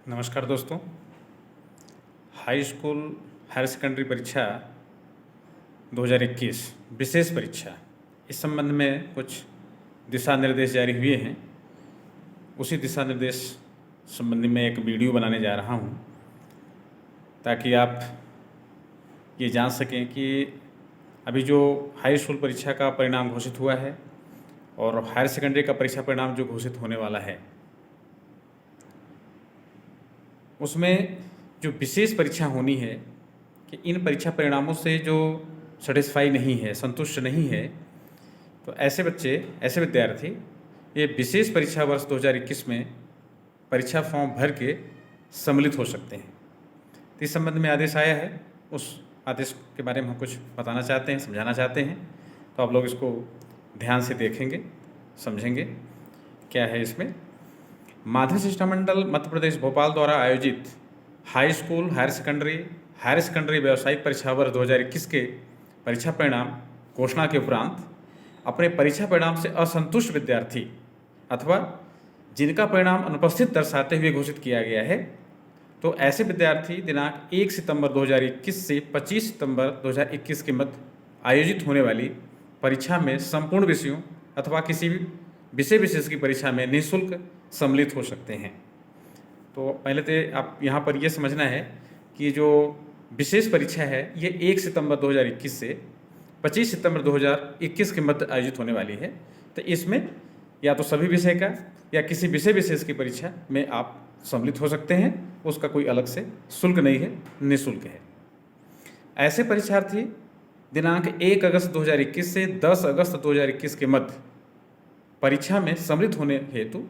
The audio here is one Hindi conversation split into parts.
नमस्कार दोस्तों। हाई स्कूल हायर सेकेंडरी परीक्षा 2021 विशेष परीक्षा, इस संबंध में कुछ दिशा निर्देश जारी हुए हैं। उसी दिशा निर्देश संबंधी में एक वीडियो बनाने जा रहा हूं, ताकि आप ये जान सकें कि अभी जो हाई स्कूल परीक्षा का परिणाम घोषित हुआ है और हायर सेकेंडरी का परीक्षा परिणाम जो घोषित होने वाला है, उसमें जो विशेष परीक्षा होनी है कि इन परीक्षा परिणामों से जो सेटिस्फाई नहीं है, संतुष्ट नहीं है, तो ऐसे बच्चे, ऐसे विद्यार्थी ये विशेष परीक्षा वर्ष 2021 में परीक्षा फॉर्म भर के सम्मिलित हो सकते हैं। तो इस संबंध में आदेश आया है, उस आदेश के बारे में हम कुछ बताना चाहते हैं, समझाना चाहते हैं। तो आप लोग इसको ध्यान से देखेंगे, समझेंगे क्या है इसमें। माध्यमिक शिक्षा मंडल मध्य प्रदेश भोपाल द्वारा आयोजित हाई स्कूल हायर सेकेंडरी व्यावसायिक परीक्षा वर्ष 2021 के परीक्षा परिणाम घोषणा के उपरांत अपने परीक्षा परिणाम से असंतुष्ट विद्यार्थी अथवा जिनका परिणाम अनुपस्थित दर्शाते हुए घोषित किया गया है, तो ऐसे विद्यार्थी दिनांक 1 सितंबर 2021 से 25 सितंबर 2021 के मध्य आयोजित होने वाली परीक्षा में संपूर्ण विषयों अथवा किसी भी विषय विशेष की परीक्षा में निःशुल्क सम्मिलित हो सकते हैं। तो पहले तो आप यहाँ पर यह समझना है कि जो विशेष परीक्षा है ये 1 सितंबर 2021 से 25 सितंबर 2021 के मध्य आयोजित होने वाली है। तो इसमें या तो सभी विषय का या किसी विषय विशेष की परीक्षा में आप सम्मिलित हो सकते हैं। उसका कोई अलग से शुल्क नहीं है, निःशुल्क है। ऐसे परीक्षार्थी दिनांक 1 अगस्त 2021 से 10 अगस्त 2021 के मध्य परीक्षा में सम्मिलित होने हेतु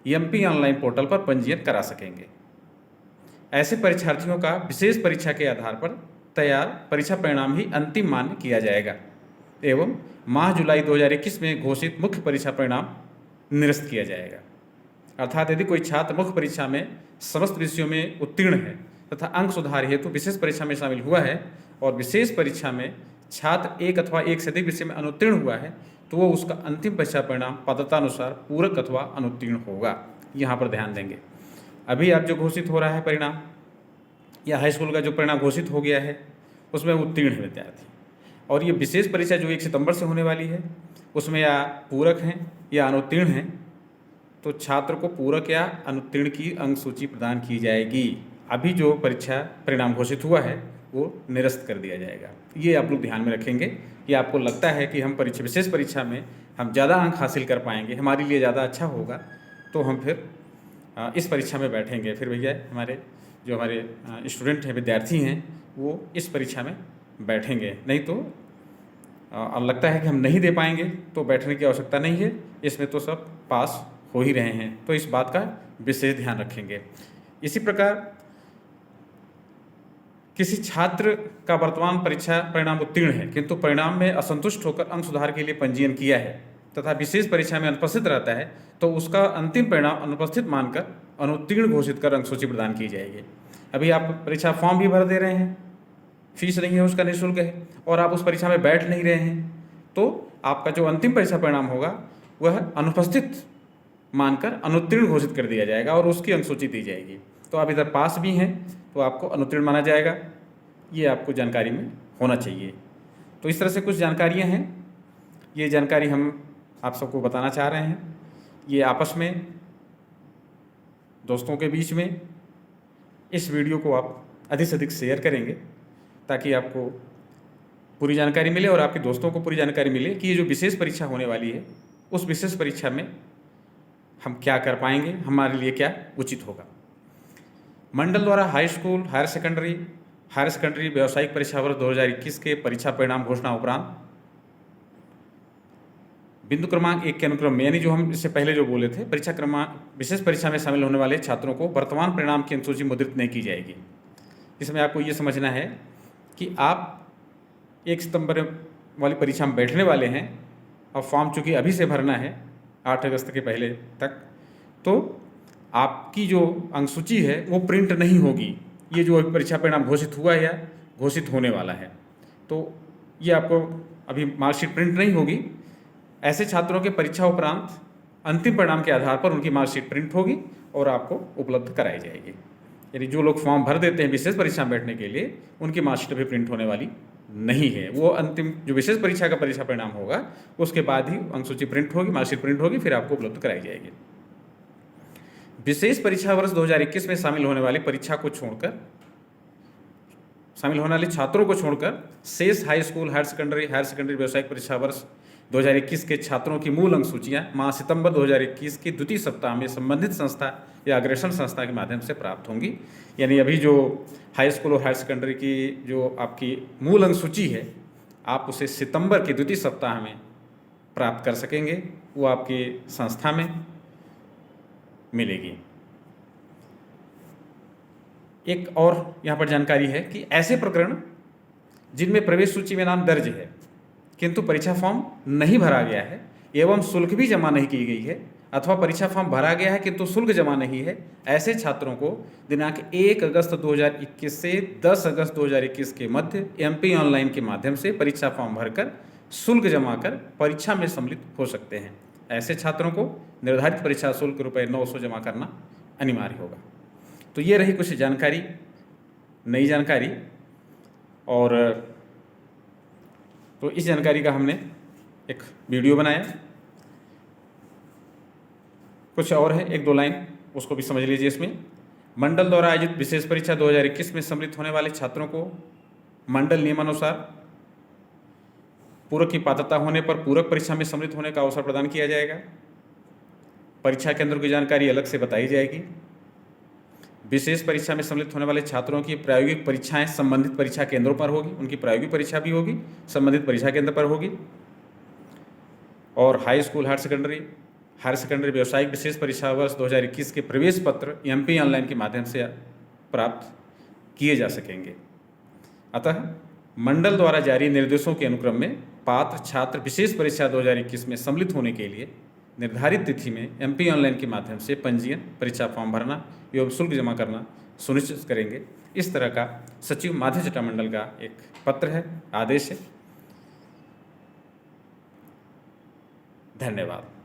एमपी ऑनलाइन पोर्टल पर पंजीयन करा सकेंगे। ऐसे परीक्षार्थियों का विशेष परीक्षा के आधार पर तैयार परीक्षा परिणाम ही अंतिम मान्य किया जाएगा एवं माह जुलाई 2021 में घोषित मुख्य परीक्षा परिणाम निरस्त किया जाएगा। अर्थात यदि कोई छात्र मुख्य परीक्षा में समस्त विषयों में उत्तीर्ण है तथा अंक सुधार हेतु विशेष परीक्षा में शामिल हुआ है और विशेष परीक्षा में छात्र एक अथवा एक से अधिक विषय में अनुत्तीर्ण हुआ है, तो वो उसका अंतिम परीक्षा परिणाम पात्रतानुसार पूरक अथवा अनुत्तीर्ण होगा। यहाँ पर ध्यान देंगे। अभी आप जो घोषित हो रहा है परिणाम या हाई स्कूल का जो परिणाम घोषित हो गया है उसमें उत्तीर्ण है विद्यार्थी, और ये विशेष परीक्षा जो 1 सितंबर से होने वाली है उसमें या पूरक हैं या अनुत्तीर्ण हैं, तो छात्र को पूरक या अनुत्तीर्ण की अंक सूची प्रदान की जाएगी। अभी जो परीक्षा परिणाम घोषित हुआ है वो निरस्त कर दिया जाएगा। ये आप लोग ध्यान में रखेंगे कि आपको लगता है कि हम विशेष परीक्षा में हम ज़्यादा अंक हासिल कर पाएंगे, हमारे लिए ज़्यादा अच्छा होगा, तो हम फिर इस परीक्षा में बैठेंगे। फिर भैया हमारे स्टूडेंट हैं, विद्यार्थी हैं, वो इस परीक्षा में बैठेंगे। नहीं तो अब लगता है कि हम नहीं दे पाएंगे तो बैठने की आवश्यकता नहीं है, इसमें तो सब पास हो ही रहे हैं। तो इस बात का विशेष ध्यान रखेंगे। इसी प्रकार किसी छात्र का वर्तमान परीक्षा परिणाम उत्तीर्ण है किंतु परिणाम में असंतुष्ट होकर अंक सुधार के लिए पंजीयन किया है तथा विशेष परीक्षा में अनुपस्थित रहता है, तो उसका अंतिम परिणाम अनुपस्थित मानकर अनुत्तीर्ण घोषित कर अंक सूची प्रदान की जाएगी। अभी आप परीक्षा फॉर्म भी भर दे रहे हैं, फीस नहीं है, उसका निःशुल्क है, और आप उस परीक्षा में बैठ नहीं रहे हैं, तो आपका जो अंतिम परीक्षा परिणाम होगा वह अनुपस्थित मानकर अनुत्तीर्ण घोषित कर दिया जाएगा और उसकी अंक सूची दी जाएगी। तो आप इधर पास भी हैं तो आपको अनुत्तीर्ण माना जाएगा। ये आपको जानकारी में होना चाहिए। तो इस तरह से कुछ जानकारियाँ हैं, ये जानकारी हम आप सबको बताना चाह रहे हैं। ये आपस में दोस्तों के बीच में इस वीडियो को आप अधिक से अधिक शेयर करेंगे ताकि आपको पूरी जानकारी मिले और आपके दोस्तों को पूरी जानकारी मिले कि ये जो विशेष परीक्षा होने वाली है उस विशेष परीक्षा में हम क्या कर पाएंगे, हमारे लिए क्या उचित होगा। मंडल द्वारा हाई स्कूल हायर सेकेंडरी व्यावसायिक परीक्षा वर्ष 2021 के परीक्षा परिणाम घोषणा उपरांत बिंदु क्रमांक 1 के अनुक्रम में, यानी जो हम इससे पहले जो बोले थे, परीक्षा क्रमांक विशेष परीक्षा में शामिल होने वाले छात्रों को वर्तमान परिणाम की अनुसूची मुद्रित नहीं की जाएगी। इसमें आपको ये समझना है कि आप 1 सितंबर वाली परीक्षा में बैठने वाले हैं और फॉर्म चूँकि अभी से भरना है 8 अगस्त के पहले तक, तो आपकी जो अंकसूची है वो प्रिंट नहीं होगी। ये जो परीक्षा परिणाम घोषित हुआ है या घोषित होने वाला है, तो ये आपको अभी मार्कशीट प्रिंट नहीं होगी। ऐसे छात्रों के परीक्षा उपरांत अंतिम परिणाम के आधार पर उनकी मार्कशीट प्रिंट होगी और आपको उपलब्ध कराई जाएगी। यानी जो लोग फॉर्म भर देते हैं विशेष परीक्षा में बैठने के लिए, उनकी मार्कशीट भी प्रिंट होने वाली नहीं है। वो अंतिम जो विशेष परीक्षा का परीक्षा परिणाम होगा उसके बाद ही अंकसूची प्रिंट होगी, मार्कशीट प्रिंट होगी, फिर आपको उपलब्ध कराई जाएगी। विशेष परीक्षा वर्ष 2021 में शामिल होने वाली परीक्षा को छोड़कर, शामिल होने वाले छात्रों को छोड़कर शेष हाई स्कूल, हायर सेकेंडरी व्यावसायिक परीक्षा वर्ष 2021 के छात्रों की मूल अंक सूचियाँ माह सितंबर 2021 की द्वितीय सप्ताह में संबंधित संस्था या अग्रेषण संस्था के माध्यम से प्राप्त होंगी। यानी अभी जो हाई स्कूल और हायर सेकेंडरी की जो आपकी मूल अंक सूची है, आप उसे सितंबर के द्वितीय सप्ताह में प्राप्त कर सकेंगे, वो आपकी संस्था में मिलेगी। एक और यहाँ पर जानकारी है कि ऐसे प्रकरण जिनमें प्रवेश सूची में नाम दर्ज है किंतु परीक्षा फॉर्म नहीं भरा गया है एवं शुल्क भी जमा नहीं की गई है, अथवा परीक्षा फॉर्म भरा गया है किंतु शुल्क जमा नहीं है, ऐसे छात्रों को दिनांक 1 अगस्त 2021 से 10 अगस्त 2021 के मध्य MP ऑनलाइन के माध्यम से परीक्षा फॉर्म भरकर शुल्क जमा कर परीक्षा में सम्मिलित हो सकते हैं। ऐसे छात्रों को निर्धारित परीक्षा शुल्क ₹900 जमा करना अनिवार्य होगा। तो ये रही कुछ जानकारी, नई जानकारी। और तो इस जानकारी का हमने एक वीडियो बनाया, कुछ और है, 1-2 लाइन उसको भी समझ लीजिए। इसमें मंडल द्वारा आयोजित विशेष परीक्षा 2021 में सम्मिलित होने वाले छात्रों को मंडल नियमानुसार पूरक की पात्रता होने पर पूरक परीक्षा में सम्मिलित होने का अवसर प्रदान किया जाएगा। परीक्षा केंद्रों की जानकारी अलग से बताई जाएगी। विशेष परीक्षा में सम्मिलित होने वाले छात्रों की प्रायोगिक परीक्षाएं संबंधित परीक्षा केंद्रों पर होगी, उनकी प्रायोगिक परीक्षा भी होगी, संबंधित परीक्षा केंद्र पर होगी। और हाई स्कूल, हायर सेकेंडरी व्यावसायिक विशेष परीक्षा वर्ष 2021 के प्रवेश पत्र MP ऑनलाइन के माध्यम से प्राप्त किए जा सकेंगे। अतः मंडल द्वारा जारी निर्देशों के अनुक्रम में पात्र छात्र विशेष परीक्षा 2021 में सम्मिलित होने के लिए निर्धारित तिथि में MP ऑनलाइन के माध्यम से पंजीयन, परीक्षा फॉर्म भरना एवं शुल्क जमा करना सुनिश्चित करेंगे। इस तरह का सचिव माध्य चट्टा मंडल का एक पत्र है, आदेश है। धन्यवाद।